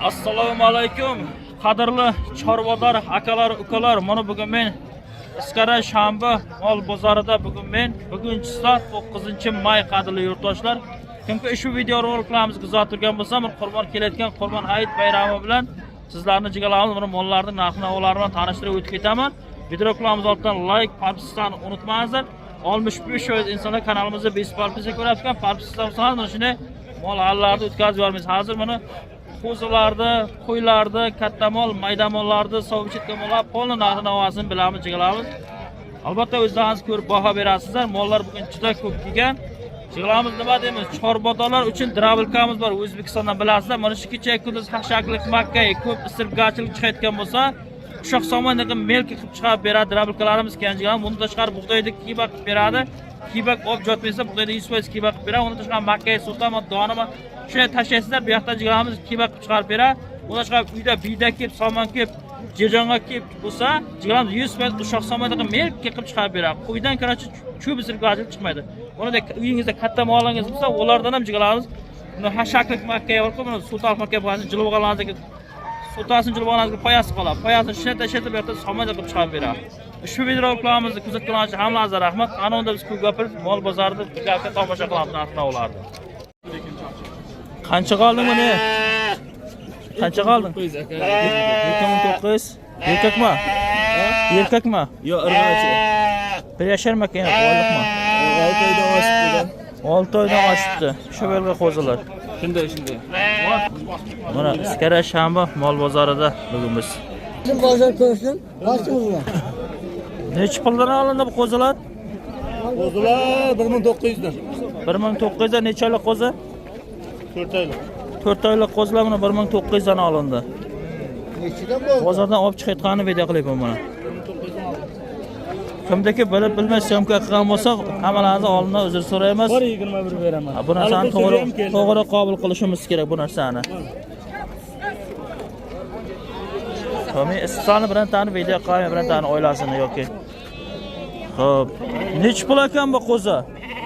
Assalomu alaykum. Qadrli chorvador akalar, ukalar, mana bugun men Iskara shanba mol bozorida bugun soat 9-may qadrli yurtdoshlar. Kimki ushbu video roliklarimizni kuzatib bo'lsa, bir qurbon kelayotgan Qurbon hayit bayrami bilan sizlarni jigarlarimiz bir mollarning narx-navolar bilan tanishtirib o'tib ketaman. Videolarimiz ortidan like, podpisani unutmangizlar. 65% insonlar kanalimizda bespalpisa ko'rayotgan, podpisdan mana shunday mol hallarni o'tkazib yormaymiz. Hozir mana qo'zilarni, qo'ylarni, katta mol, mayda mollarni, sovuchitga mollar polni narx-navosini bilamiz, jigarlarimiz. Albatta o'zlaringiz ko'rib baho berasizlar. Mollar bugun juda ko'p kelgan. Jigarlarimiz nima deymiz? Chorbodolar uchun drabilkamiz bor. O'zbekistondan bilasizlar. Mana shu kecha kunduz hashaklik Makkaga ko'p istirgachilik chiqayotgan bo'lsa, ushoq somonga melka qilib chiqarib beradi drabilkalarimiz kenjigan. Buni tashqari bug'doyni kiyba qilib beradi. Kiyba olib jotmaysa bug'doyni 100% kiyba qilib beradi. Uni tashqari Makkaga sotama donama shunday tashlaysizlar. Bu yoqda jigarlarimiz kiyba qilib chiqarib beradi. Uni tashqari uyda biyda kelib, somon kelib, jejonga kelib bo'lsa, jigarlarimiz 100% ushoq somonga melka qilib chiqarib beradi. Qo'ydan karachi cho'p istirgachilik chiqmaydi. Bunda uyingizda katta molingiz bo'lsa, ulardan ham jigarlarimiz buni hashaklik Makkaga borib, buni Sulton Makkaga borib, jilvoqalaringizni sotasini jilvoqalaringizga poyasi qoladi. Poyasini shita-shita bu yerda somonga qilib chiqarib beradi. Ushbu videolarimizni kuzatganlar uchun hammangizga rahmat. Ana unda biz ko'p gapirib, mol bozorida birgalikda tomosha qilamiz narx-navolarni. Qancha qolding buni? Qancha qolding? 2900. Erkakmi? Erkakmi? Yo'q, irg'achi. Bir yasharmi ekan, oyliqmi? 6 oydan oshibdi. 6 oydan oshibdi. Shu belga qo'zilar. Shunday. Mana Iskara shanba mol bozorida bugun biz. Bozor ko'rsin, qancha Necha puldan olindi bu qo'zilar? Qo'zilar 1900 dan. 1900 dan necha oylik qo'zi? 4 oylik. 4 oylik qo'zilar mana 1900 dan olindi. Nechidan bor? Bozordan olib chiqayotganini video qilyapman mana. Kimdaki bilib bilmay syomka qilgan bo'lsa, hammalaringizni oldindan uzr so'raymiz. 21 beraman. Bu narsani to'g'ri qabul qilishimiz kerak bu narsani. Men istisoni bilan tani video qilgan bilan tani oilasini yoki. Xo'p, necha pul ekan bu qo'zi?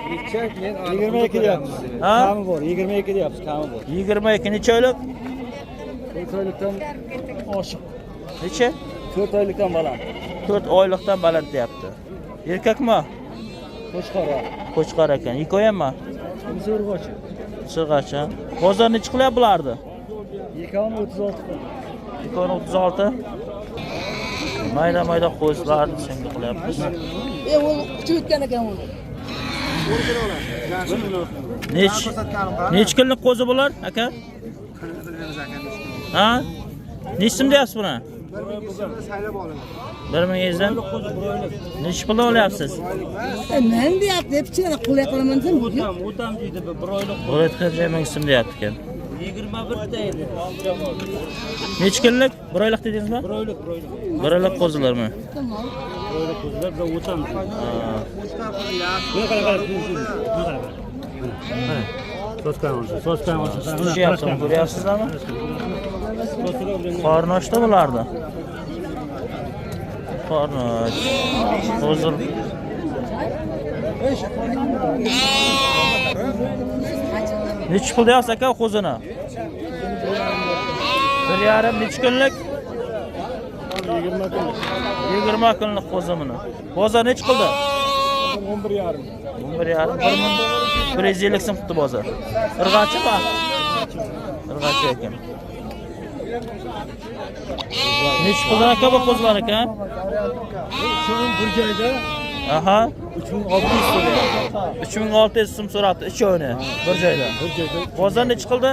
22 deyapmiz. Ha? Kami bor, 22 deyapmiz, kami bor. 22 necha oylik? 4 oylikdan oshib. Necha? 4 oylikdan baland. 4 oylikdan baland deyapti. Erkakmi? Qo'chqor. Qo'chqor ekan. Hikoyami? Zo'rg'och. Sirg'acha. Bozor necha qilyapti bularni? 236. 236. Mayda qo'zlarni senga qilyapmiz. U kuchayotgan ekan uni. Nech kunlik qo'zi bular, aka? Ha? Nechim deyapsiz buni? 1100 dan. Necha pul olyapsiz? Men deyapti, pichana qulay qilaman desam, O'tam deydi, 1 oylik. Bo'lat qilib so'm deyapti ekan. 21 ta edi. Necha kunlik? 1 oylik dedingizmi? 1 oylik. 1 oylik qo'zilarmi? tamom. 1 oylik qo'zilar bilan o'tam. Soskam olsun. Tushyapti, ko'ryapsizlarmi? Qorni ochdi bularni. Qorni och. Hozir necha pul deyapsiz aka qo'zini? 1,5 necha kunlik? 20 kun. 20 kunlik qo'zi buni. Bozor necha qildi? 11,5. 11,5 150 so'm tutdi bozor. Irg'achimi? Irg'achi ekan. Necha puldan aka bu qo'zilar ekan? Sho'ng bir joyda Aha. 3600 so'rayapti. 3600 so'm so'rabdi ichini bir joyda. Bozor necha qildi?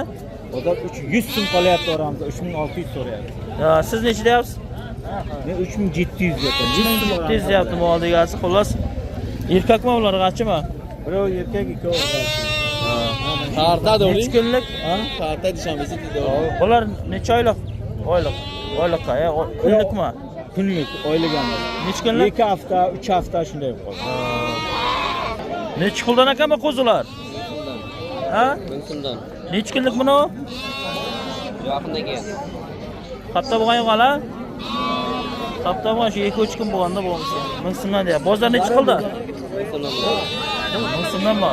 Odam 300 so'm qolyapti oramizda, 3600 so'rayapti. Ya, siz necha deyapsiz? Men 3700 deyapman. 700 deyapti mol degasi. Xullas, erkakmi ular, g'achimi? Birov erkak, ikkovi o'g'il. Qartadi ular. 3 kunlik. Ha? Qarta dishamizni dedi. Ular necha oylik? Oylikqa, kunlikmi? Kunlik, oylik emas. Necha kunlik? 2 hafta, 3 hafta shunday qoldi. Necha puldan ekan bu qo'zilar? Ha? 1000 so'mdan. Necha kunlik buni? Yaqinda kelgan. Katta bo'lgan yo'q-a? Katta bo'lgan shu 2-3 kun bo'lganda bo'lmasa. 1000 so'mdan deyapti. Bozor necha qildi? 1000 so'mdanmi?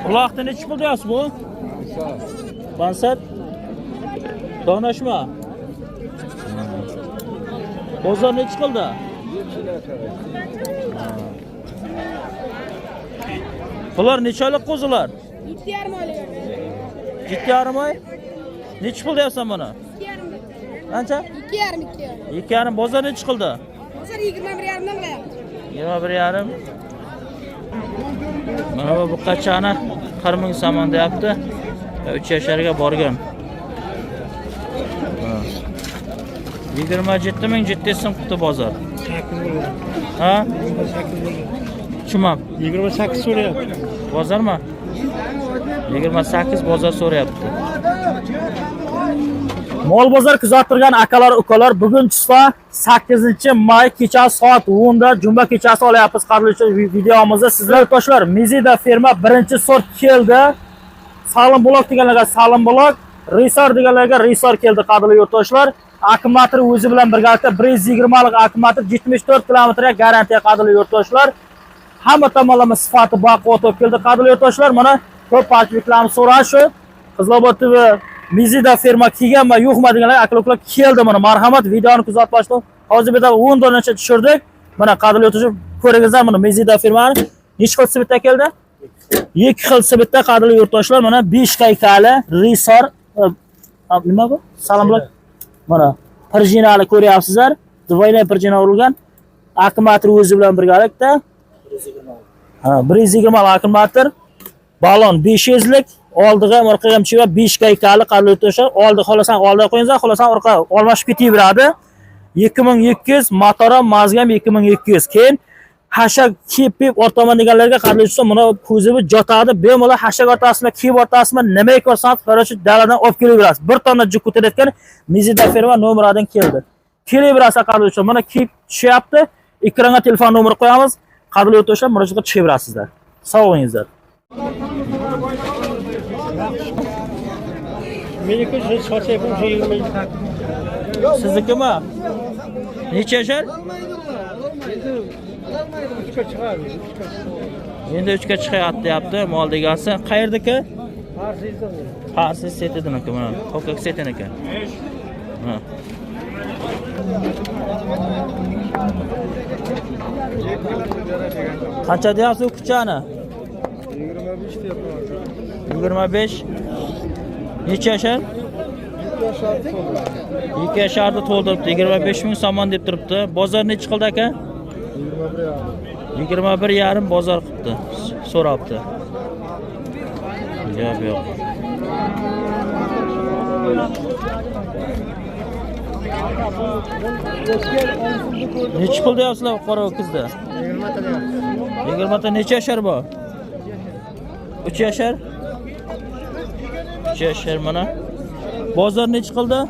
Uloqni necha pul deyapsiz bu? Mansat? Donashma. Bozor nechi qildi? Bular nechalik qo'zilar? 7,5 oy. 7,5 oy? Nechi pul deyapsan buni? 2,5. Qancha? 2,5. 2,5. Bozor nechi qildi? Hozir 21,5 dan qilyapti. 21,5. Mana bu qachani 40 ming somon deyapti. 3 yasharga borgan. 27 ming 700 so'm qildi bozor. Ha? Tushunmam. 28 so'rayapti. Bozormi? 28 bozor so'rayapti. Mol bozor kuzattirgan akalar, ukalar, bugun chisa 8-may kechasi soat 10 da juma kechasi olyapmiz qadrli videomizda. Sizlar toshlar, Mezida firma birinchi sort keldi. Salim blok deganlarga Salim blok, Resor deganlarga Resor keldi qadrli yurtdoshlar. Akkumulyator o'zi bilan birgalikda 120 lik akkumulyator 74 kilometrga garantiya qadrli yurtdoshlar. Hamma tomonlama sifati baquvvat bo'lib keldi qadrli yurtdoshlar. Mana ko'pchiliklarni so'rashi Qizlobod va Mezida firma kelganmi yo'qmi deganlar aka-ukalar keldi. Mana marhamat videoni kuzatib hozir bitta 10 donacha tushirdik. Mana qadrli yurtdoshlar ko'ringizlar, mana Mezida firmani necha xil sibitda keldi? 2 xil sibitda qadrli yurtdoshlar. Mana 5 qaykali Resor nima bu? Salomlar. Mana pirjinali ko'ryapsizlar. Dvoyna pirjina urilgan. Akkumulyator o'zi bilan birgalikda 120 akkumulyator. Balon 500 lik, oldiga ham orqaga ham chiva 5 qaykali qadrli yurtdoshlar. Oldi xolasan oldiga qo'yinglar, xolasan orqa almashib ketaveradi. 2200 motor ham mazgam 2200. Keyin hashak kepib o'rtaman deganlarga qadrli yurtdoshlar, mana ko'zibi jotadi. Bemalol hashak o'rtasida, kep o'rtasida nima ko'rsat, qarashib daladan olib kelaverasiz. Bir tonna juk ko'tarayotgan Mezida firma nomeridan keldi. Kelaverasiz qadrli yurtdoshlar. Mana kep tushyapti. Ekranga telefon nomeri qo'yamiz. Qadrli yurtdoshlar, murojaat qilaverasizlar. Sog' bo'linglar. Meniki socha bu 20. Siznikimi? Necha yashar? Endi 3 ga chiqyapti deyapti mol degasi. Qayerdaki? Parsiz setidiniki mana. Kokak setiniki. Ha. Qancha deyapsiz u kuchani? 25 deyapman. 25. Necha yashar? 2 yasharni to'ldiribdi. 25 ming somon deb turibdi. Bozor necha qildi aka? 21,5 bozor qilibdi. So'rabdi. Yo'q. Necha pul deyapsizlar qora ho'kizda? 20 ta deyapti. 20 ta necha yashar bu? 3 yashar? 3 yashar mana. Bozor necha qildi?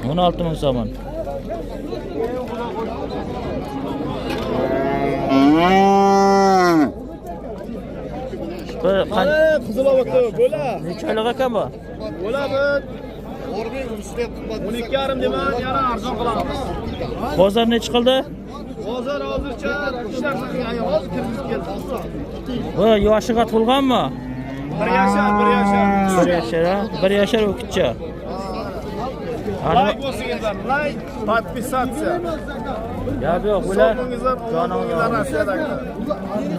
16 ming somon. Qizilobodda bo'la. Necha oylik ekan bu? Bo'ladi. 12,5 deman, yana arzon qilamiz. Bozor necha qildi? Bozor hozircha ishlar hozir kirib keldi. Bu yoshiga to'lganmi? 1 yashar. 1 yashar, 1 yashar o'qitcha. Like bo'lsingizlar, like, podpisatsiya. Yo'q, bular joningizlar Rossiyadagi.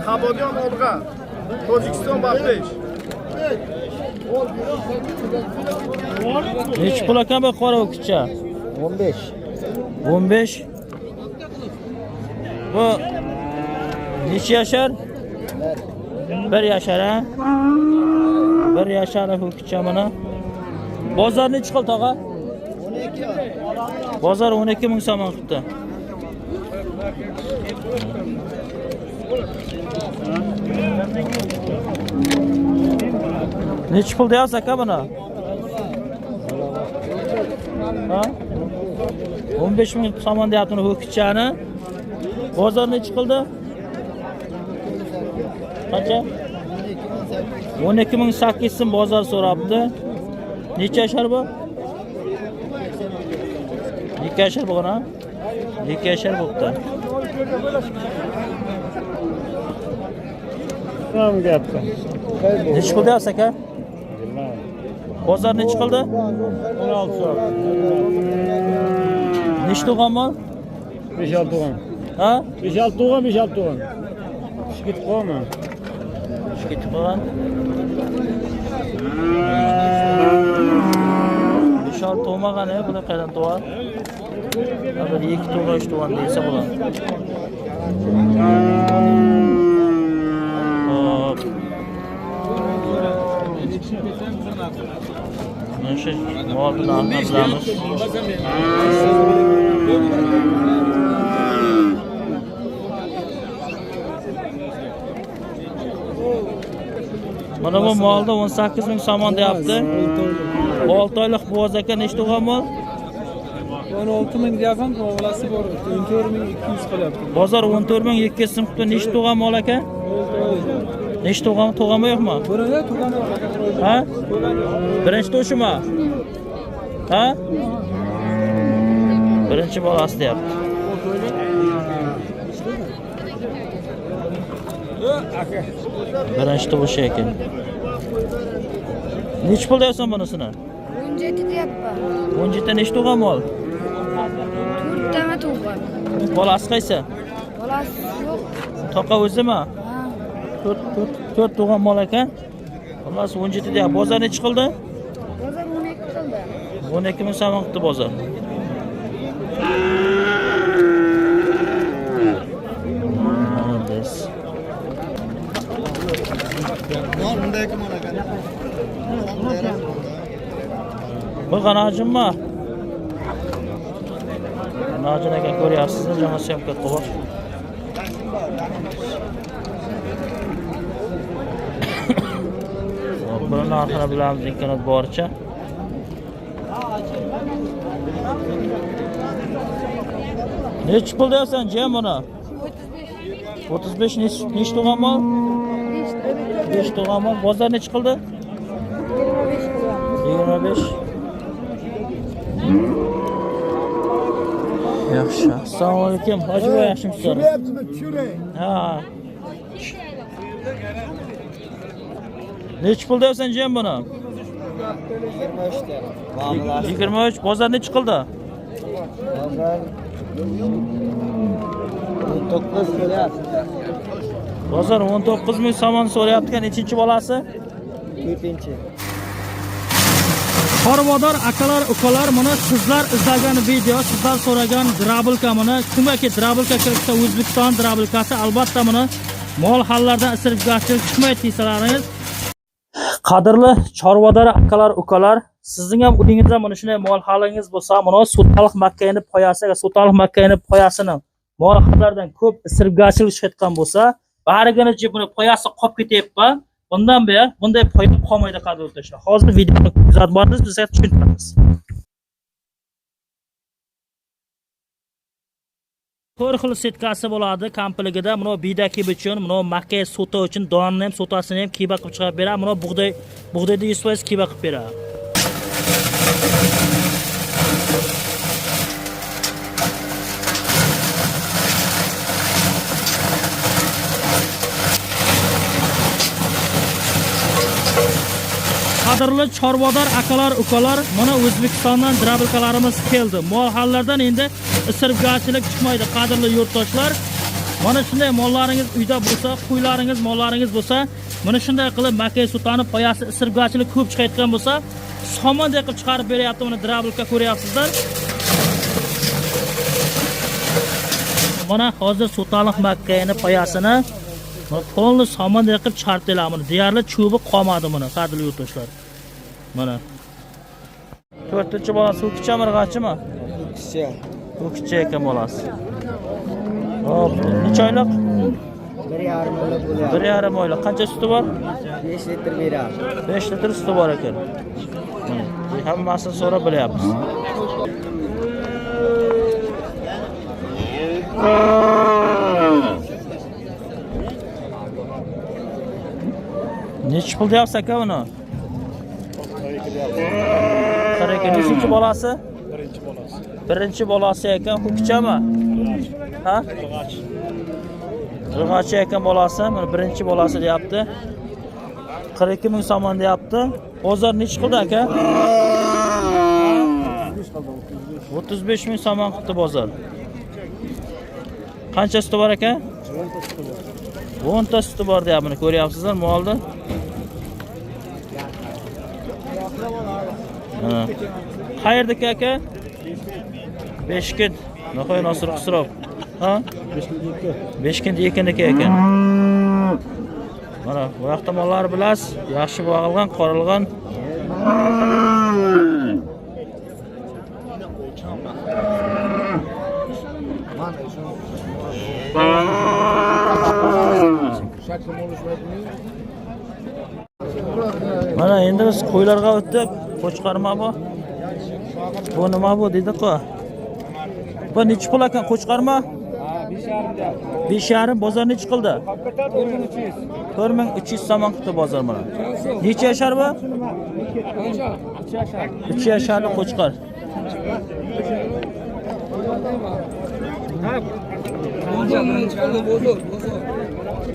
Xabodiyon Olg'a, Tojikiston Bangladesh. necha pul ekan bu qora o'qitcha? 15. 15. Bu necha yashar? 1 yashar, ha? 1 yashar o'qitcha mana. Bozor necha qildi tog'a? 12. Bozor 12 ming somon qildi. Necha pul deyapsiz aka buni? Ha? 15 ming somon deyapti uni ho'kizchani. Bozor necha qildi? Qancha? 12,800 so'm bozor so'rabdi. Necha yashar bu? 2 yashar bo'lgan, ha? 2 yashar bo'libdi. Ham gapdi. Necha pul deyapsiz aka? Bozor nechi qildi? 16 soat. Nechta tug'an mol? 5-6 tug'an. Ha? 5-6 tug'an, 5-6 tug'an. Ish ketib qolman. Ketib qolgan. 5-6 tug'magan, buni qayerdan tug'an? Bir 2 tug'an, 3 tug'an deysa bo'ladi. Hop. Mana shu molni narxlamiz. Mana bu molda 18 ming somon deyapti. 6 oylik bo'z aka nechta tug'an mol? 16 ming deyapman, o'g'lasi bor. 14200 qilyapti. Bozor 14200 so'm qilib nechta tug'an mol aka? Nechta tug'an, tug'anmi yo'qmi? Birida tug'an yo'q aka. Ha? Birinchi to'shimi? Ha? Birinchi bolasi deyapti. Birinchi tug'ishi ekan. Nech pul deyapsan bunisini? 17 deyapman. 17 nechta tug'an mol? 4 tane tug'an. Bolasi qaysi? Bolasi yo'q. Toqa o'zimi? Ha. 4 tug'an mol ekan. Bolasi 17 deyapti. Bozor nechi qildi? Bozor 12 qildi. 12 ming so'm qildi bozor. Bu qanajimmi? Najin aka ko'ryapsizmi? Jana syomka qilib. Buni narxini bilamiz imkoniyat boricha. Nechi pul deyapsan, jam buni? 35 nechta tug'an mol? 5 tug'an mol. Bozor nechi qildi? 25. Yaxshi. Assalomu alaykum. Hoji boy, yaxshimisiz? Tushunyapsizmi? Tushuray. Ha. Nechi pul deyapsan jam buni? 23. Bozor nechi qildi? Bozor 19 ming somon so'rayapti. Nechinchi bolasi? 4-chi. Chorvador akalar, ukalar, mana sizlar izlagan video, sizlar so'ragan drabilka mana kimaki drabilka kirsa O'zbekiston drabilkasi albatta mana mol hallardan isiribgarchilik chiqmaydi deysalaringiz. Qadrli Chorvador akalar, ukalar, sizning ham o'zingizda mana shunday mol halingiz bo'lsa, mana Sultonlik Makkayni poyasiga, Sultonlik Makkayni poyasini mol hallardan ko'p isiribgarchilik chiqayotgan bo'lsa, barigini jibini poyasi qolib ketyapti. Bundan buyon bunday foyda qolmaydi qadrli o'rtoqlar. Hozir videoni kuzatib boramiz, biz sizga tushuntiramiz. 4 xil setkasi bo'ladi kompligida. Mana bidaki uchun, mana makkay sota uchun donni ham, sotasini ham kiba qilib chiqarib beradi. Mana bug'doyda 100% kiba qilib beradi. Qadrli Chorvador akalar, ukalar, mana O'zbekistondan drabilkalarimiz keldi. Mol hallardan endi isiribgarchilik chiqmaydi, qadrli yurtdoshlar. Mana shunday mollaringiz uyda bo'lsa, qo'ylaringiz, mollaringiz bo'lsa, mana shunday qilib makkay sutani poyasi isiribgarchilik ko'p chiqayotgan bo'lsa, somonday qilib chiqarib beryapti. Mana drabilka ko'ryapsizlar. Mana hozir Sultonlik Makkayni poyasini polni somonday qilib chiqarib beramiz. Deyarli chubi qolmadi mana, qadrli yurtdoshlar. Mana 4-chi bolasi o'kichami, irg'achimi? Kishi. O'kichi ekan bolasi. Hop, necha oylik? 1,5 oylik bo'lyapti. 1,5 oylik. Qancha suti bor? 5 litr beradi. 5 litr suti bor ekan. Hammasini so'rab bilyapmiz. Nechi pul deyapsiz aka buni? 42. Nechinchi bolasi? Birinchi bolasi ekan, ho'kichami? Ha? Irg'achi ekan bolasi, mana birinchi bolasi deyapti. 42 ming so'm deyapti. Bozor nechi qildi aka? 35 ming so'm qildi bozor. Qancha suti bor aka? 10 ta suti bor deyapti. Ko'ryapsizlar molni. Qayerdaki aka? Beshkent. Nihoyat Nosir Qusrov. Ha? Beshkent ekindiki ekan. Mana bu vaqtda mollar bilasiz, yaxshi boqilgan, qorilgan. Mana endi biz qo'ylarga o'tdik. Qo'chqarma bu. Bu nima bu dedi-ku? Bu nechi pul ekan qo'chqarma? 5,5 bozor nechi qildi? 4300 so'm qildi bozor mana. Necha yashar bu? 3 yasharli qo'chqar.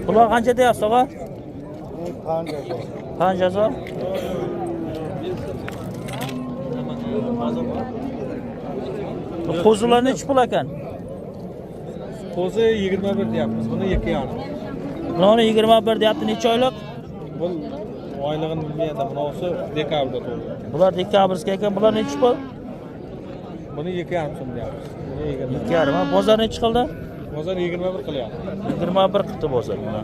Bular qancha deyapsiz, og'a? 5,000. Qo'zilar nechi pul ekan? Qo'zi 21 deyapmiz. Buni 2,5. Buni 21 deyapti. Necha oylik? Bu oylig'ini bilmayapman. Bunisi dekabrda to'ldi. Bular dekabrga ekan. Bular nechi pul? Buni 2,5 so'm deyapmiz. Buni 20. 2,5. Bozor nechi qildi? Bozor 21 qilyapti. 21 qildi bozor mana.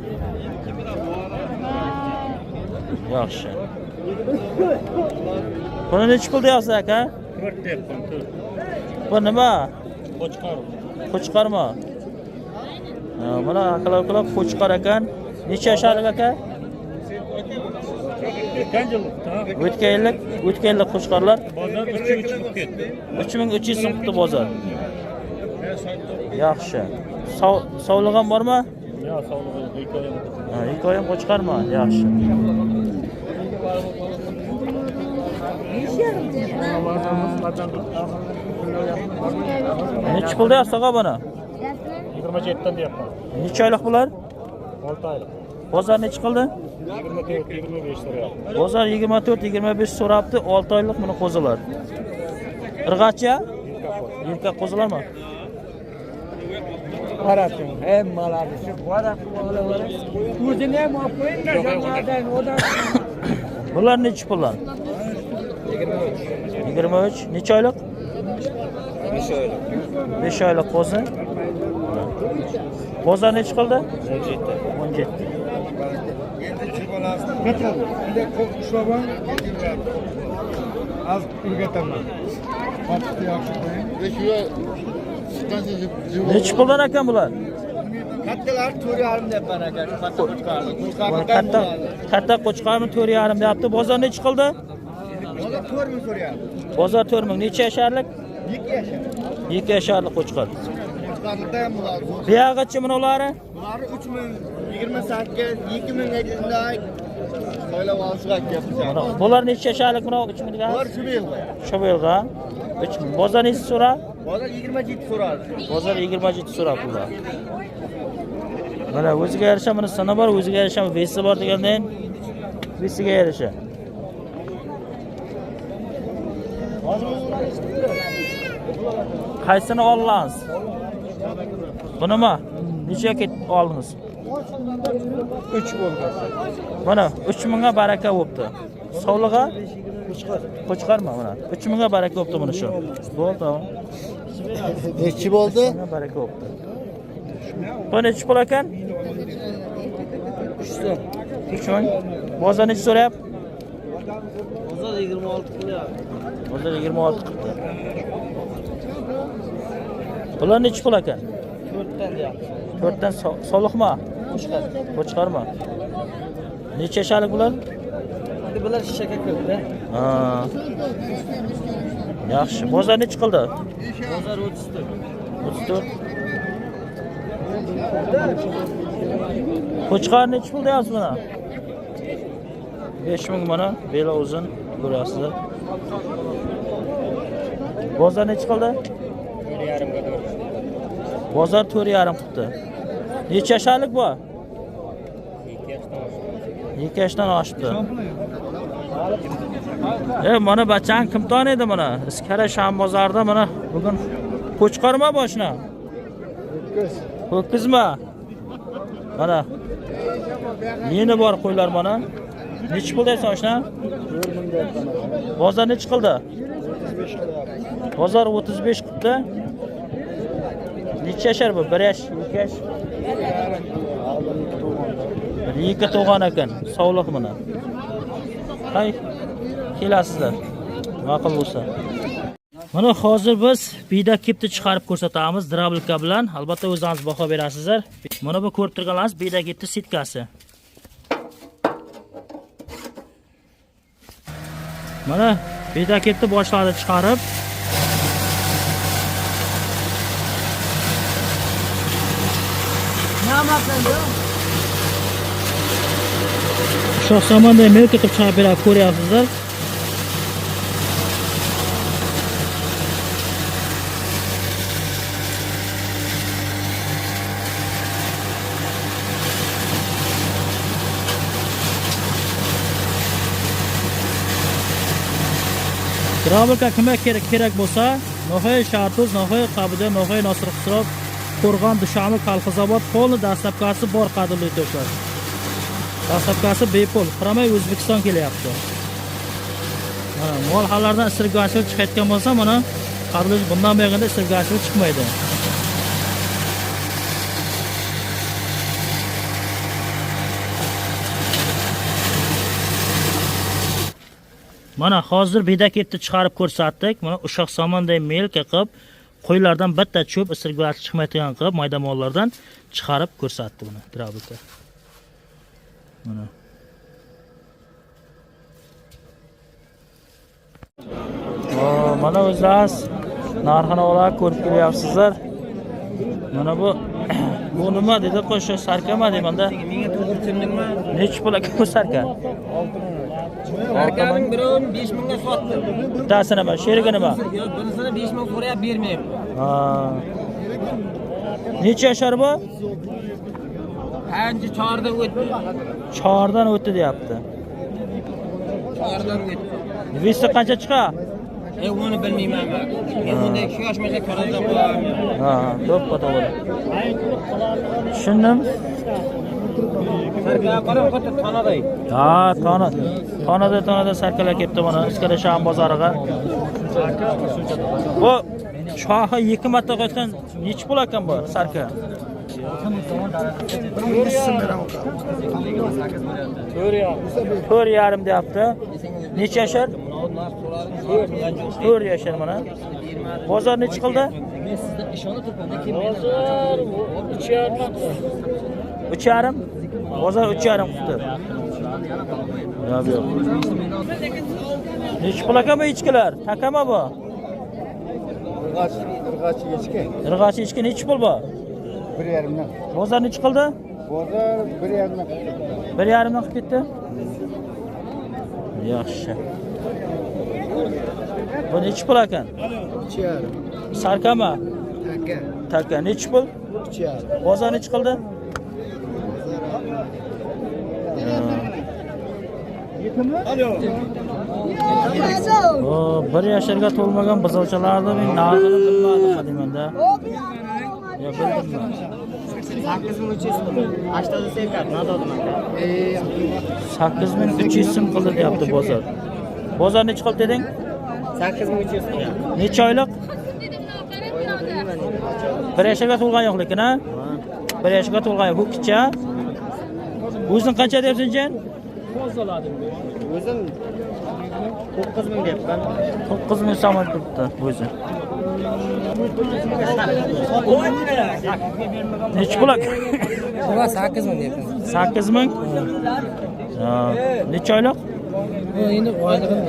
Yaxshi. Buni nechi pul deyapsiz aka? 4 deyapman. Bu nima? Qo'chqar. Qo'chqarma. Mana akalar qo'chqar ekan. Necha yasharlik aka? O'tgan yillik qo'chqarlar. Bozor 3,5 chiqib ketdi. 3300 so'm qildi bozor. Yaxshi. Sog'lig'im bormi? Yo'q, sog'lig'im hikoyam. Hikoyam qo'chqarma. Yaxshi. Nechi pul deyapsiz og'a buni? 27 dan deyapman. Necha oylik bular? 6 oylik. Bozor nechi qildi? 24-25 so'rayapti. Bozor 24-25 so'rabdi. 6 oylik buni qo'zilar. Irg'acha? Yilka qo'zilarmi? Qarating, hammalari shu qora. O'zini ham olib qo'ying-da, jamoadan odan. Bular nechi pullar? 23. Necha oylik? 5 oylik. 5 oylik qo'zi. Bozor nechi qildi? 17. Az o'rgataman. Qotibni yaxshi qo'ying. Nechi puldan ekan bular? Kattalar 4,5 deyapman aka. Katta qo'chqarni. Katta qo'chqarmi 4,5 deyapti. Bozor nechi qildi? Bozor 4 ming so'rayapti. Bozor 4 ming. Necha yasharlik? 2 yashar. 2 yasharlik qo'chqar. Qo'chqarlarda ham bular. Buyog'ichi bunolari? Bular 3 ming, 28, 2 ming aytganday. So'ylab olishga ketyapmiz. Bular necha yasharlik buni 3 ming degan? Bular shu yilda. Shu yilga 3 ming. Bozor nechi so'ra? Bozor 27 so'radi. Bozor 27 so'rab bular. Mana o'ziga yarasha buni sana bor, o'ziga yarasha vesi bor degandan vesiga yarasha. Qaysini oldingiz? Bunimi? Necha ket oldingiz? 3 bo'ldi. Mana 3 mingga baraka bo'pti. Sog'lig'i? Qo'chqarma mana. 3 mingga baraka bo'pti buni shu. Bo'ldi. Nechi bo'ldi? Baraka bo'pti. Bu nechi pul ekan? 3 so'm. 3 ming. Bozor nechi so'rayapti? Bozor 26 qilyapti. Bozor 26 qildi. Bular nechi pul ekan? 4 dan deyapti. 4 dan soliqmi? Qo'chqar. Qo'chqarma. Necha yasharlik bular? Endi bular shishaka kirdi. Ha. Yaxshi. Bozor nechi qildi? Bozor 34. 34. Qo'chqar nechi pul deyapsiz mana? 5 ming mana, beli uzun ko'rasizlar. Bozor nechi qildi? 4,5 ga to'g'ri. Bozor 4,5 qildi. Necha yasharlik bu? 2 yoshdan oshdi. 2 yoshdan oshibdi. Mana bachang kim taniydi mana? Iskara Shambozorda mana bugun qo'chqorma boshna. Ho'kizmi? Mana. Yeni bor qo'ylar mana. Nechi pul deysan oshna? Bozor nechi qildi? Bozor 35 qildi. Necha yashar bu? 1 yosh, 2 yosh. 2 tug'an ekan. Sog'liq mana. Hay, kelasizlar. Ma'qul bo'lsa. Mana hozir biz biyda kepni chiqarib ko'rsatamiz drablika bilan. Albatta o'zingiz baho berasizlar. Mana bu ko'rib turganingiz biyda kepni sitkasi. Mana biyda kepni boshladi chiqarib. Shoh samonda melka qilib chiqarib berib ko'ryapsizlar. Drablika kimga kerak bo'lsa, Noxoy Shartuz, Noxoy Qabida, Noxoy Nosir Xusrov, Qo'rg'on Dushami, Qalxizobod polni dastlabkasi bor qadrli yurtdoshlar. Dastlabkasi bepul, qaramay O'zbekiston kelyapti. Mana mol hallardan isirganchilik chiqayotgan bo'lsa, mana qadrli bundan buyog'ida isirganchilik chiqmaydi. Mana hozir bedaketni chiqarib ko'rsatdik. Mana ushoq somonday melka qilib, qo'ylardan bitta cho'p isirg'asi chiqmaydigan qilib, mayda mollardan chiqarib ko'rsatdi buni drablika. Mana. Mana o'zlaringiz narxini olib ko'rib kelyapsizlar. Mana bu nima dedi qo'sha sarkama demanda. Menga to'g'ri tushundingmi? Nechi pul aka bu sarka? Sarkaning birovini 5000 ga sotdim. Bittasini nima? Sherigi nima? Birisini 5000 so'rayap bermayapman. Necha yashar bu? Qancha chordan o'tdi? Chordan o'tdi deyapti. Chordan o'tdi. Visi qancha chiqar? Uni bilmayman men. Men bunday 2 yoshgacha qarashda qo'yaman. To'ppa to'g'ri. Tushundim. Sarka qarab xuddi tonaday. Tonada sarkalar kelibdi mana Iskara Shambozoriga. Bu shohi 2 marta qo'ygan nechi pul ekan bu sarka? 4,5 deyapti. Necha yashar? 4 yashar mana. Bozor nechi qildi? Men sizdan ishonib turibman, lekin bozor 3,5. Bozor 3,5 qildi. Yo'q. Nechi pul ekan bu ichkilar? Takama bu? Irg'achi ichki nechi pul bu? 1,5 dan. Bozor nechi qildi? Bozor 1,5 dan. 1,5 dan qilib ketdi. Yaxshi. Bu nechi pul ekan? 3,5. Sarkama? Taka nechi pul? 3,5. Bozor nechi qildi? O, 1 yasharga to'lmagan buzovchilarni men narxini bilmadim demanda. Yo, bildim. 8300 sekat nadodim aka. 8300 so'm qildi deyapti bozor. Bozor nechi qildi deding? 8300 so'm. Necha oylik? 1 yasharga to'lgan yo'q lekin ha? 1 yasharga to'lgan yo'q. Bu kicha. O'zing qancha deyapsan jan? O'zim 9000 deyapman. 9000 so'm turibdi o'zi. Nechi pul? Baba 8000 deyapman. 8000? Necha oylik? Endi oyligim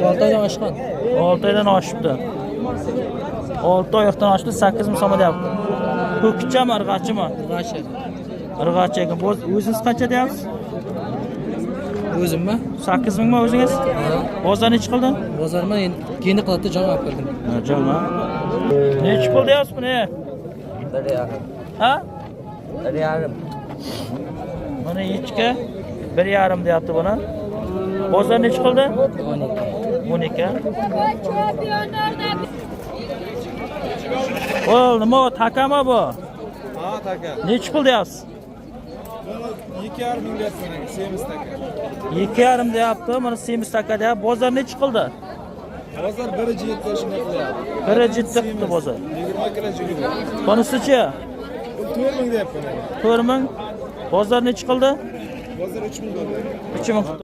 6 oydan oshgan. 6 oydan oshibdi. 6 oydan oshdi, 8000 so'm deyapti. Bu kichami, irg'achimi? Irg'achi. Irg'achi ekan. O'zingiz qancha deyapsiz? O'zimmi? 8000 mi o'zingiz? Bozor nechi qildi? Bozorma endi keyin qiladi jon olib kirdim. Jonmi? Nechi pul deyapsiz buni? 1,5. Ha? 1,5. Mana echki 1,5 deyapti buni. Bozor necha qildi? 12. Ol, nima o, takami bu? Ha, taka. Necha pul deyapsiz? 2,5 ming deyapman, semiz taka. 2,5 deyapti, mana semiz taka deyapti. Bozor necha qildi? Bozor 1,7 shunday qilyapti. 1,7 qildi bozor. 20 kilo jiguli. Bunisichi? 4 ming deyapman. 4 ming. Bozor necha qildi? Bozor 3 ming dollar. 3 ming.